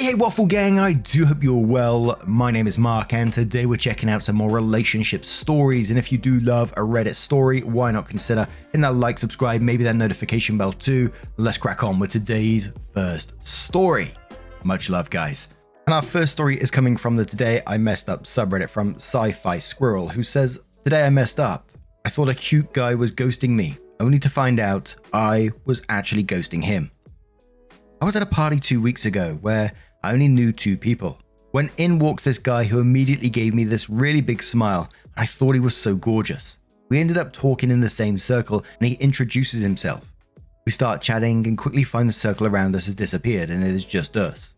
Hey Waffle Gang, I do hope you're well. My name is Mark and today we're checking out some more relationship stories, and if you do love a Reddit story, why not consider hitting that like, subscribe, maybe that notification bell too. Let's crack on with today's first story. Much love, guys. And our first story is coming from the Today I Messed Up subreddit from Sci-Fi Squirrel, who says, "Today I messed up. I thought a cute guy was ghosting me, only to find out I was actually ghosting him. I was at a party 2 weeks ago where I only knew 2 people. When in walks this guy who immediately gave me this really big smile. I thought he was so gorgeous. We ended up talking in the same circle and he introduces himself. We start chatting and quickly find the circle around us has disappeared and it is just us.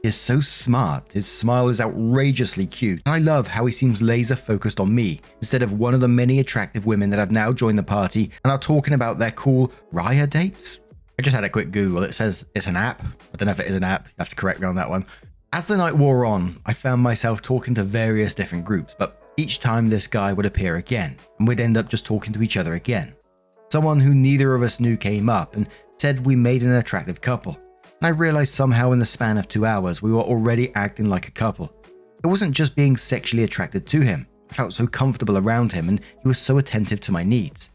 He is so smart, his smile is outrageously cute, and I love how he seems laser focused on me instead of one of the many attractive women that have now joined the party and are talking about their cool Raya dates." I just had a quick Google. It says it's an app. I don't know if it is an app. You have to correct me on that one. As the night wore on, I found myself talking to various different groups, but each time this guy would appear again, and we'd end up just talking to each other again. Someone who neither of us knew came up and said we made an attractive couple, and I realized somehow in the span of 2 hours we were already acting like a couple. It wasn't just being sexually attracted to him. I felt so comfortable around him and he was so attentive to my needs.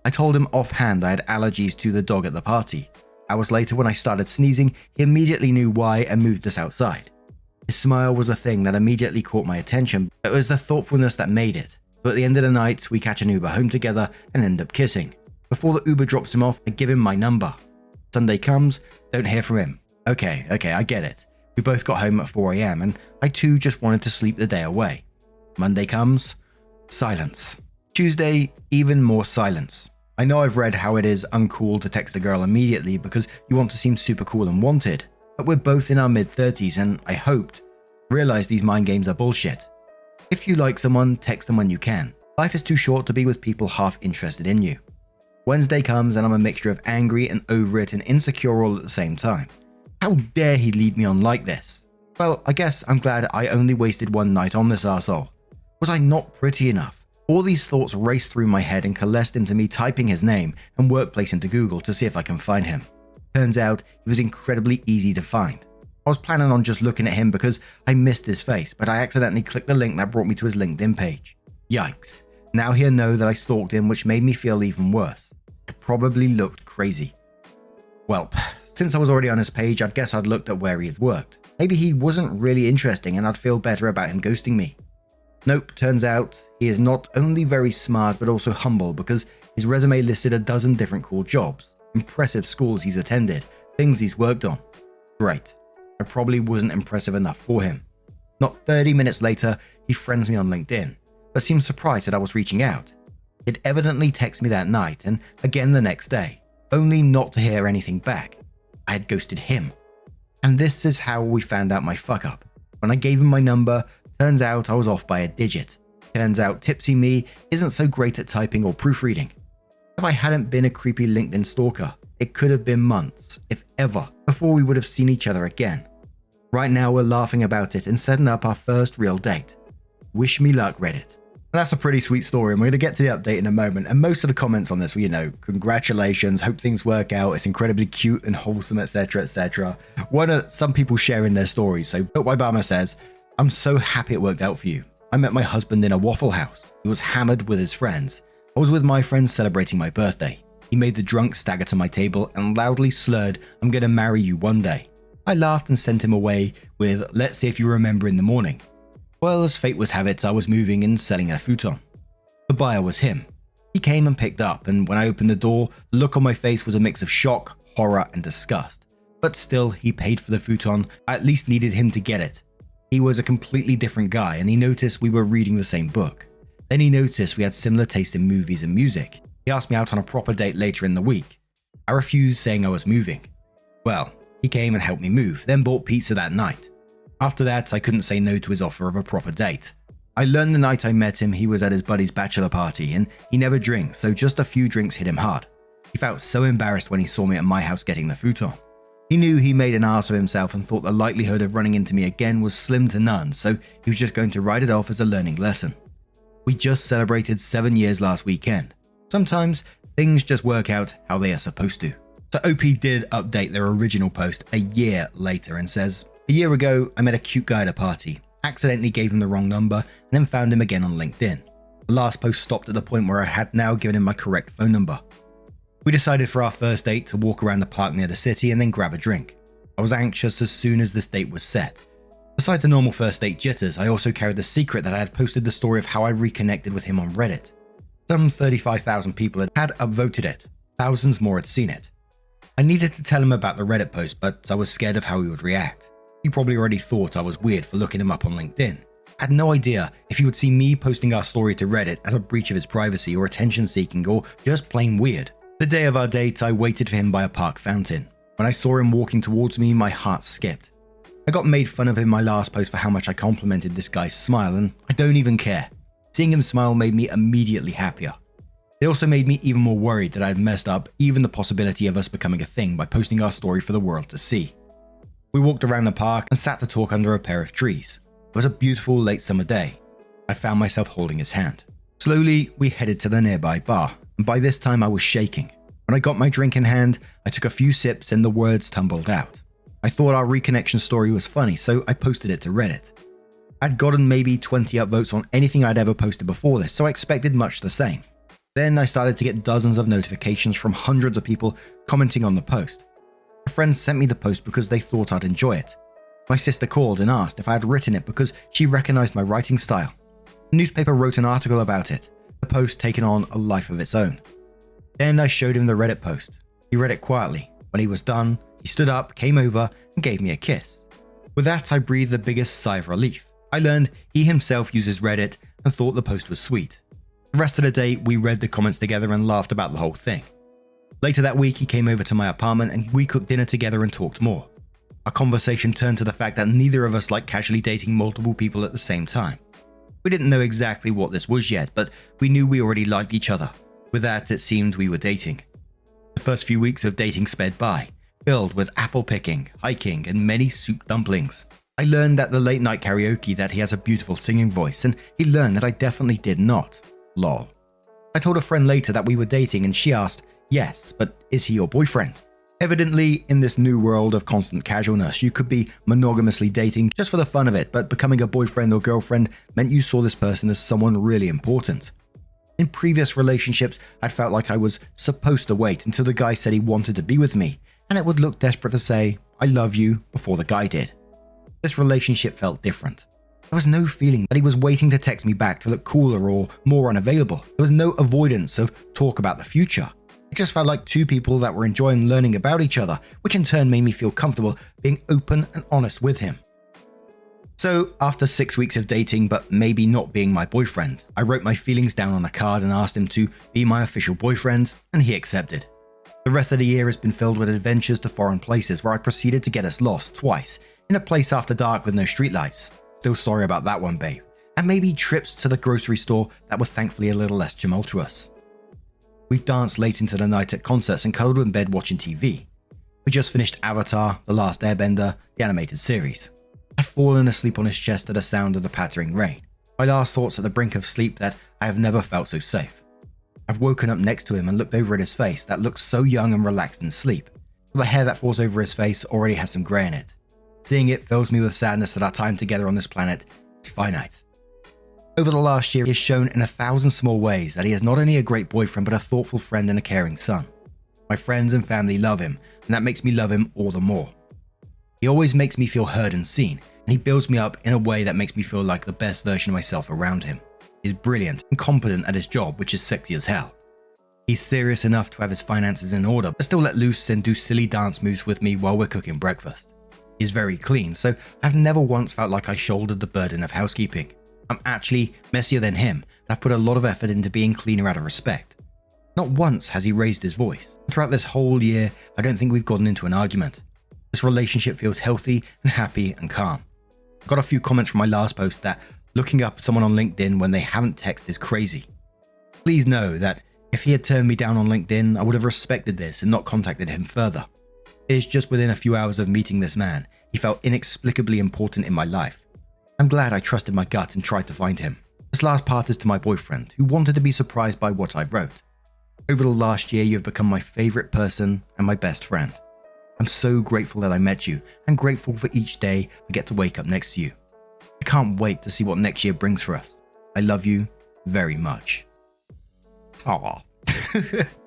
I told him offhand I had allergies to the dog at the party. Hours later, when I started sneezing, he immediately knew why and moved us outside. His smile was a thing that immediately caught my attention, but it was the thoughtfulness that made it. So at the end of the night, we catch an Uber home together and end up kissing. Before the Uber drops him off, I give him my number. Sunday comes, don't hear from him. Okay, I get it. We both got home at 4 AM and I too just wanted to sleep the day away. Monday comes, silence. Tuesday, even more silence. I know I've read how it is uncool to text a girl immediately because you want to seem super cool and wanted, but we're both in our mid-30s and I realized these mind games are bullshit. If you like someone, text them when you can. Life is too short to be with people half interested in you. Wednesday comes and I'm a mixture of angry and over it and insecure all at the same time. How dare he lead me on like this? Well, I guess I'm glad I only wasted one night on this arsehole. Was I not pretty enough? All these thoughts raced through my head and coalesced into me typing his name and workplace into Google to see if I can find him. Turns out he was incredibly easy to find. I was planning on just looking at him because I missed his face, but I accidentally clicked the link that brought me to his LinkedIn page. Yikes. Now he'll know that I stalked him, which made me feel even worse. I probably looked crazy. Well, since I was already on his page, I'd guess I'd looked at where he had worked. Maybe he wasn't really interesting and I'd feel better about him ghosting me. Nope, turns out he is not only very smart but also humble because his resume listed a dozen different cool jobs, impressive schools he's attended, things he's worked on. Great. I probably wasn't impressive enough for him. Not 30 minutes later, he friends me on LinkedIn, but seemed surprised that I was reaching out. He'd evidently texted me that night and again the next day, only not to hear anything back. I had ghosted him. And this is how we found out my fuck up. When I gave him my number, turns out I was off by a digit. Turns out tipsy me isn't so great at typing or proofreading. If I hadn't been a creepy LinkedIn stalker, it could have been months, if ever, before we would have seen each other again. Right now we're laughing about it and setting up our first real date. Wish me luck, Reddit. And that's a pretty sweet story and we're going to get to the update in a moment, and most of the comments on this were, congratulations, hope things work out, it's incredibly cute and wholesome, etc, etc. Some people sharing their stories. So Built by Bama says, "I'm so happy it worked out for you. I met my husband in a Waffle House. He was hammered with his friends. I was with my friends celebrating my birthday. He made the drunk stagger to my table and loudly slurred, 'I'm gonna marry you one day.' I laughed and sent him away with, 'Let's see if you remember in the morning.' Well, as fate would have it, I was moving and selling a futon. The buyer was him. He came and picked up, and when I opened the door, the look on my face was a mix of shock, horror, and disgust. But still, he paid for the futon. I at least needed him to get it. He was a completely different guy and he noticed we were reading the same book. Then he noticed we had similar taste in movies and music. He asked me out on a proper date later in the week. I refused, saying I was moving. Well, he came and helped me move, then bought pizza that night. After that, I couldn't say no to his offer of a proper date. I learned the night I met him he was at his buddy's bachelor party and he never drinks, so just a few drinks hit him hard. He felt so embarrassed when he saw me at my house getting the futon. He knew he made an ass of himself and thought the likelihood of running into me again was slim to none, so he was just going to write it off as a learning lesson. We just celebrated 7 years last weekend. Sometimes things just work out how they are supposed to. So OP did update their original post a year later and says, A year ago, I met a cute guy at a party, accidentally gave him the wrong number, and then found him again on LinkedIn. The last post stopped at the point where I had now given him my correct phone number. We decided for our first date to walk around the park near the city and then grab a drink. I was anxious as soon as this date was set. Besides the normal first date jitters, I also carried the secret that I had posted the story of how I reconnected with him on Reddit. Some 35,000 people had upvoted it. Thousands more had seen it. I needed to tell him about the Reddit post, but I was scared of how he would react. He probably already thought I was weird for looking him up on LinkedIn. I had no idea if he would see me posting our story to Reddit as a breach of his privacy or attention seeking or just plain weird. The day of our date, I waited for him by a park fountain. When I saw him walking towards me, my heart skipped. I got made fun of in my last post for how much I complimented this guy's smile, and I don't even care. Seeing him smile made me immediately happier. It also made me even more worried that I had messed up even the possibility of us becoming a thing by posting our story for the world to see. We walked around the park and sat to talk under a pair of trees. It was a beautiful late summer day. I found myself holding his hand. Slowly, we headed to the nearby bar, and by this time I was shaking. When I got my drink in hand, I took a few sips and the words tumbled out. I thought our reconnection story was funny, so I posted it to Reddit. I'd gotten maybe 20 upvotes on anything I'd ever posted before this, so I expected much the same. Then I started to get dozens of notifications from hundreds of people commenting on the post. My friends sent me the post because they thought I'd enjoy it. My sister called and asked if I had written it because she recognized my writing style. The newspaper wrote an article about it, the post taking on a life of its own. Then I showed him the Reddit post. He read it quietly. When he was done, he stood up, came over, and gave me a kiss. With that, I breathed the biggest sigh of relief. I learned he himself uses Reddit and thought the post was sweet. The rest of the day, we read the comments together and laughed about the whole thing. Later that week, he came over to my apartment and we cooked dinner together and talked more. Our conversation turned to the fact that neither of us liked casually dating multiple people at the same time. We didn't know exactly what this was yet, but we knew we already liked each other. With that, it seemed we were dating. The first few weeks of dating sped by, filled with apple picking, hiking, and many soup dumplings. I learned at the late night karaoke that he has a beautiful singing voice, and he learned that I definitely did not. Lol. I told a friend later that we were dating and she asked, "Yes, but is he your boyfriend?" Evidently, in this new world of constant casualness, you could be monogamously dating just for the fun of it, but becoming a boyfriend or girlfriend meant you saw this person as someone really important. In previous relationships, I'd felt like I was supposed to wait until the guy said he wanted to be with me, and it would look desperate to say, "I love you," before the guy did. This relationship felt different. There was no feeling that he was waiting to text me back to look cooler or more unavailable. There was no avoidance of talk about the future. It just felt like two people that were enjoying learning about each other, which in turn made me feel comfortable being open and honest with him. So, after 6 weeks of dating but maybe not being my boyfriend, I wrote my feelings down on a card and asked him to be my official boyfriend, and he accepted. The rest of the year has been filled with adventures to foreign places where I proceeded to get us lost twice, in a place after dark with no streetlights. Still sorry about that one, babe. And maybe trips to the grocery store that were thankfully a little less tumultuous. We've danced late into the night at concerts and cuddled in bed watching TV. We just finished Avatar, The Last Airbender, the animated series. I've fallen asleep on his chest to the sound of the pattering rain. My last thoughts at the brink of sleep that I have never felt so safe. I've woken up next to him and looked over at his face that looks so young and relaxed in sleep. The hair that falls over his face already has some grey in it. Seeing it fills me with sadness that our time together on this planet is finite. Over the last year, he has shown in 1,000 small ways that he is not only a great boyfriend but a thoughtful friend and a caring son. My friends and family love him, and that makes me love him all the more. He always makes me feel heard and seen, and he builds me up in a way that makes me feel like the best version of myself around him. He's brilliant and competent at his job, which is sexy as hell. He's serious enough to have his finances in order, but still let loose and do silly dance moves with me while we're cooking breakfast. He's very clean, so I've never once felt like I shouldered the burden of housekeeping. I'm actually messier than him, and I've put a lot of effort into being cleaner out of respect. Not once has he raised his voice. Throughout this whole year, I don't think we've gotten into an argument. This relationship feels healthy and happy and calm. I got a few comments from my last post that looking up someone on LinkedIn when they haven't texted is crazy. Please know that if he had turned me down on LinkedIn, I would have respected this and not contacted him further. It is just within a few hours of meeting this man, he felt inexplicably important in my life. I'm glad I trusted my gut and tried to find him. This last part is to my boyfriend, who wanted to be surprised by what I wrote. Over the last year, you have become my favorite person and my best friend. I'm so grateful that I met you, and grateful for each day I get to wake up next to you. I can't wait to see what next year brings for us. I love you very much." Aww.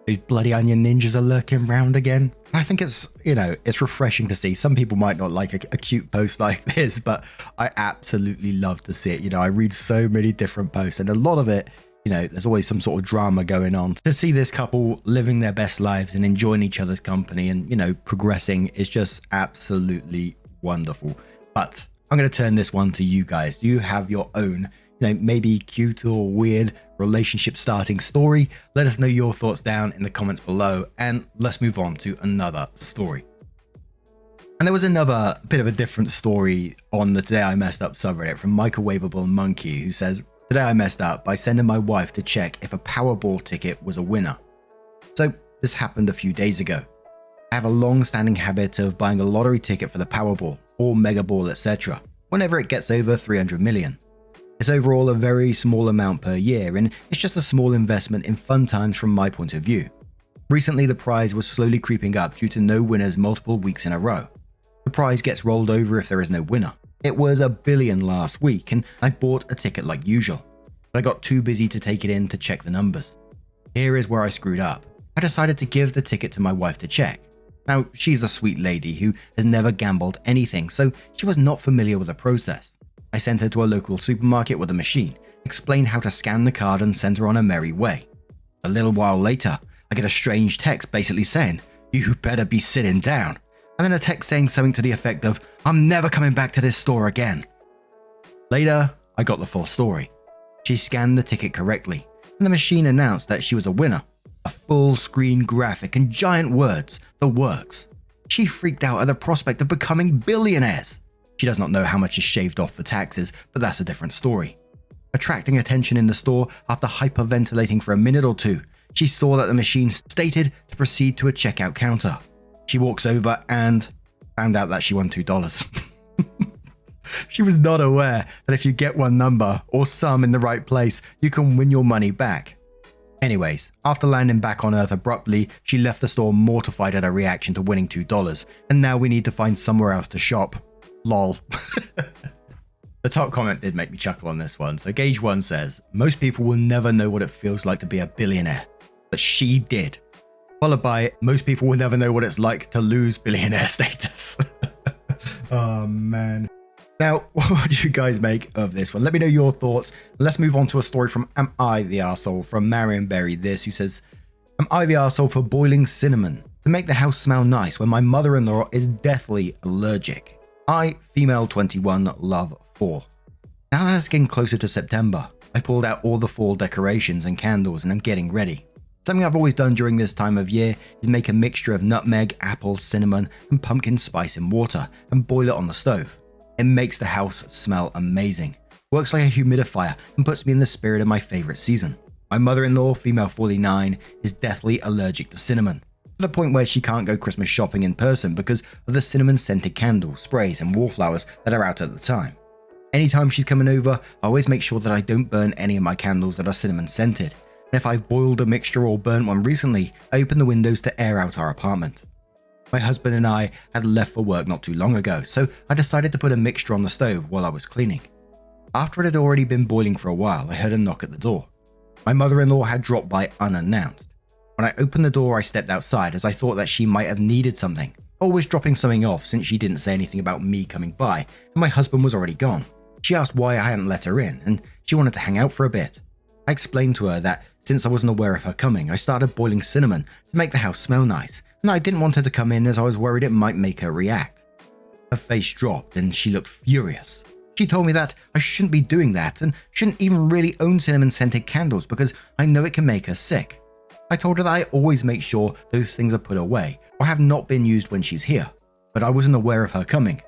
These bloody onion ninjas are lurking around again. I think it's, it's refreshing to see. Some people might not like a cute post like this, but I absolutely love to see it. I read so many different posts, and a lot of it, there's always some sort of drama going on. To see this couple living their best lives and enjoying each other's company and, progressing is just absolutely wonderful. But I'm going to turn this one to you guys. Do you have your own, maybe cute or weird relationship starting story? Let us know your thoughts down in the comments below, and let's move on to another story. And there was another bit of a different story on the Today I Messed Up subreddit from Microwavable Monkey, who says, "Today I messed up by sending my wife to check if a Powerball ticket was a winner." So this happened a few days ago. I have a long-standing habit of buying a lottery ticket for the Powerball or Mega Ball, etc. whenever it gets over 300 million. It's overall a very small amount per year, and it's just a small investment in fun times from my point of view. Recently, the prize was slowly creeping up due to no winners multiple weeks in a row. The prize gets rolled over if there is no winner. It was $1 billion last week, and I bought a ticket like usual, but I got too busy to take it in to check the numbers. Here is where I screwed up. I decided to give the ticket to my wife to check. Now, she's a sweet lady who has never gambled anything, so she was not familiar with the process. I sent her to a local supermarket with a machine, explained how to scan the card, and sent her on her merry way. A little while later, I get a strange text basically saying, "You better be sitting down," and then a text saying something to the effect of, "I'm never coming back to this store again." Later, I got the full story. She scanned the ticket correctly, and the machine announced that she was a winner. A full screen graphic and giant words, "The works." She freaked out at the prospect of becoming billionaires. She does not know how much is shaved off for taxes, but that's a different story. Attracting attention in the store after hyperventilating for a minute or two, she saw that the machine stated to proceed to a checkout counter. She walks over and found out that she won $2. She was not aware that if you get one number or sum in the right place, you can win your money back. Anyways, after landing back on Earth abruptly, she left the store mortified at her reaction to winning $2, and now we need to find somewhere else to shop. Lol. The top comment did make me chuckle on this one. So Gage1 says, "Most people will never know what it feels like to be a billionaire, but she did." Followed by, "Most people will never know what it's like to lose billionaire status." Oh man. Now, what do you guys make of this one? Let me know your thoughts. Let's move on to a story from Am I the Arsehole from Marion Berry This, who says, "Am I the arsehole for boiling cinnamon to make the house smell nice when my mother-in-law is deathly allergic? I, female 21, love 4. Now that it's getting closer to September, I pulled out all the fall decorations and candles and I'm getting ready. Something I've always done during this time of year is make a mixture of nutmeg, apple, cinnamon, and pumpkin spice in water and boil it on the stove. It makes the house smell amazing, works like a humidifier, and puts me in the spirit of my favorite season. My mother-in-law, female 49, is deathly allergic to cinnamon, to the point where she can't go Christmas shopping in person because of the cinnamon-scented candles, sprays, and wallflowers that are out at the time. Anytime she's coming over, I always make sure that I don't burn any of my candles that are cinnamon-scented, and if I've boiled a mixture or burnt one recently, I open the windows to air out our apartment. My husband and I had left for work not too long ago, so I decided to put a mixture on the stove while I was cleaning. After it had already been boiling for a while, I heard a knock at the door. My mother-in-law had dropped by unannounced. When I opened the door, I stepped outside as I thought that she might have needed something, or was dropping something off since she didn't say anything about me coming by and my husband was already gone. She asked why I hadn't let her in, and she wanted to hang out for a bit. I explained to her that since I wasn't aware of her coming, I started boiling cinnamon to make the house smell nice, and I didn't want her to come in as I was worried it might make her react. Her face dropped and she looked furious. She told me that I shouldn't be doing that and shouldn't even really own cinnamon-scented candles because I know it can make her sick. I told her that I always make sure those things are put away or have not been used when she's here, but I wasn't aware of her coming.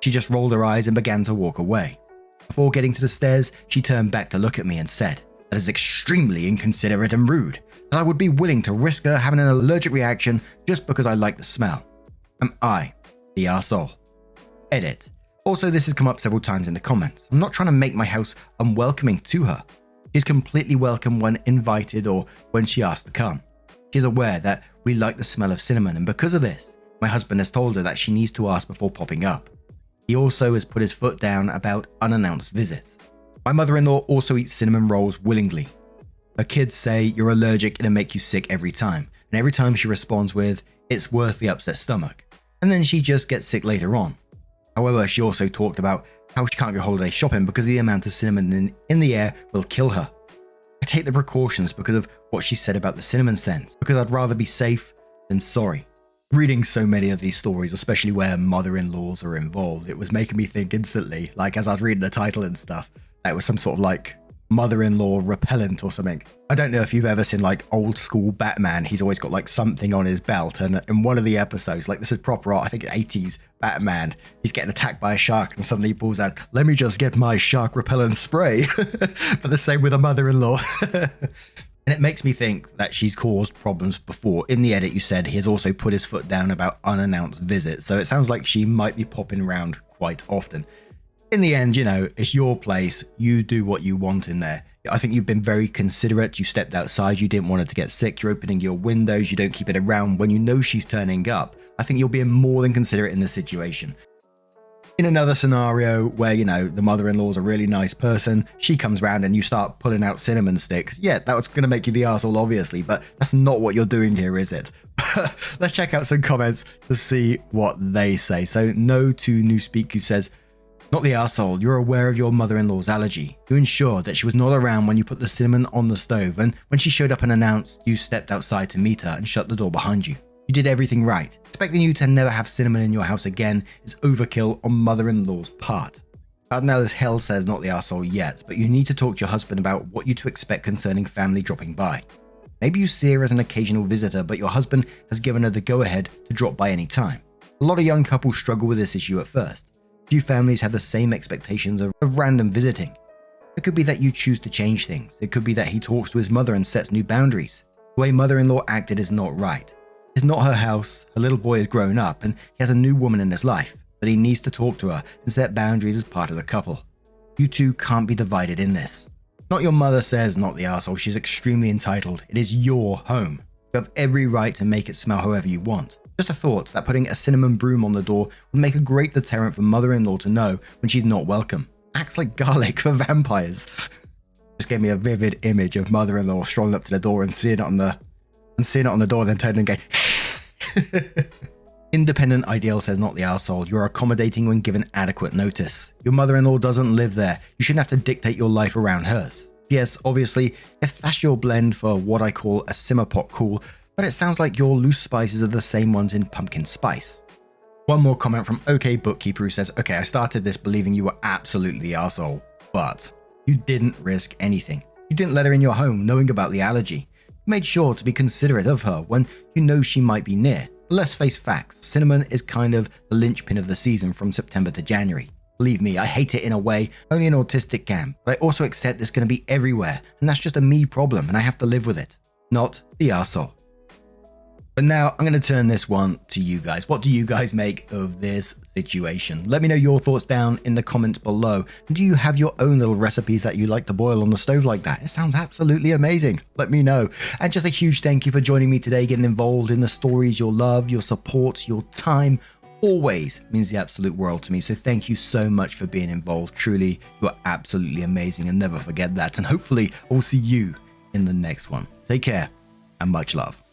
She just rolled her eyes and began to walk away. Before getting to the stairs, she turned back to look at me and said, "That is extremely inconsiderate and rude, that I would be willing to risk her having an allergic reaction just because I like the smell. Am I the arsehole?" Edit. Also, this has come up several times in the comments. I'm not trying to make my house unwelcoming to her. She's completely welcome when invited or when she asks to come. She's aware that we like the smell of cinnamon, and because of this, My husband has told her that she needs to ask before popping up. He also has put his foot down about unannounced visits. My mother-in-law also eats cinnamon rolls willingly. Her kids say you're allergic, it'll make you sick every time. And every time she responds with, it's worth the upset stomach. And then she just gets sick later on. However, she also talked about how she can't go holiday shopping because the amount of cinnamon in the air will kill her. I take the precautions because of what she said about the cinnamon scents, because I'd rather be safe than sorry. Reading so many of these stories, especially where mother-in-laws are involved, it was making me think instantly, like as I was reading the title and stuff, that it was some sort of like mother-in-law repellent or something. I don't know if you've ever seen like old school Batman. He's always got like something on his belt, and in one of the episodes, like this is proper, I think 80s Batman, he's getting attacked by a shark and suddenly he pulls out, let me just get my shark repellent spray. But the same with a mother-in-law. And it makes me think that she's caused problems before. In the edit, you said he has also put his foot down about unannounced visits. So it sounds like she might be popping around quite often. In the end, you know, it's your place. You do what you want in there. I think you've been very considerate. You stepped outside. You didn't want her to get sick. You're opening your windows. You don't keep it around when you know she's turning up. I think you're being more than considerate in this situation. In another scenario where, you know, the mother-in-law's a really nice person, she comes round and you start pulling out cinnamon sticks. Yeah, that's going to make you the arsehole, obviously, but that's not what you're doing here, is it? Let's check out some comments to see what they say. So, No to Newspeak, who says, not the arsehole, you're aware of your mother-in-law's allergy. You ensured that she was not around when you put the cinnamon on the stove, and when she showed up and announced, you stepped outside to meet her and shut the door behind you. You did everything right. Expecting you to never have cinnamon in your house again is overkill on mother-in-law's part. Now as hell says not the arsehole yet, but you need to talk to your husband about what you to expect concerning family dropping by. Maybe you see her as an occasional visitor, but your husband has given her the go-ahead to drop by any time. A lot of young couples struggle with this issue at first. Few families have the same expectations of random visiting. It could be that you choose to change things. It could be that he talks to his mother and sets new boundaries. The way mother-in-law acted is not right. It's not her house, her little boy has grown up and he has a new woman in his life, but he needs to talk to her and set boundaries as part of the couple. You two can't be divided in this. Not your mother says not the arsehole, she's extremely entitled. It is your home. You have every right to make it smell however you want. Just a thought that putting a cinnamon broom on the door would make a great deterrent for mother-in-law to know when she's not welcome. Acts like garlic for vampires. Just gave me a vivid image of mother-in-law strolling up to the door and seeing it on the door, then turning and going, Independent Ideal says not the arsehole, you're accommodating when given adequate notice. Your mother-in-law doesn't live there. You shouldn't have to dictate your life around hers. Yes, obviously, if that's your blend for what I call a simmer pot cool, but it sounds like your loose spices are the same ones in pumpkin spice. One more comment from OK Bookkeeper, who says, okay, I started this believing you were absolutely the arsehole, but you didn't risk anything. You didn't let her in your home knowing about the allergy. You made sure to be considerate of her when you know she might be near. But let's face facts, cinnamon is kind of the linchpin of the season from September to January. Believe me, I hate it in a way only an autistic can, but I also accept it's going to be everywhere, and that's just a me problem and I have to live with it. Not the arsehole. But now I'm going to turn this one to you guys. What do you guys make of this situation? Let me know your thoughts down in the comments below. And do you have your own little recipes that you like to boil on the stove like that? It sounds absolutely amazing. Let me know. And just a huge thank you for joining me today, getting involved in the stories. Your love, your support, your time always means the absolute world to me. So thank you so much for being involved. Truly, you're absolutely amazing, and never forget that. And hopefully I'll see you in the next one. Take care and much love.